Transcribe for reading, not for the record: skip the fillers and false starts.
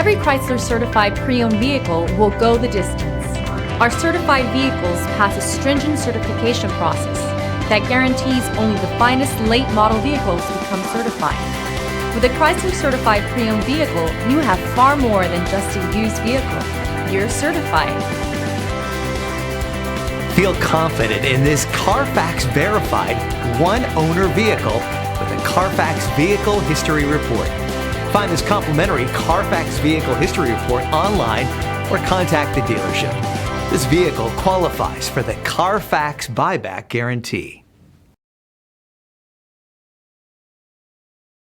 Every Chrysler certified pre-owned vehicle will go the distance. Our certified vehicles pass a stringent certification process that guarantees only the finest late model vehicles become certified. With a Chrysler certified pre-owned vehicle, you have far more than just a used vehicle. You're certified. Feel confident in this Carfax verified one-owner vehicle with a Carfax Vehicle History Report. Find this complimentary Carfax Vehicle History Report online or contact the dealership. This vehicle qualifies for the Carfax Buyback Guarantee.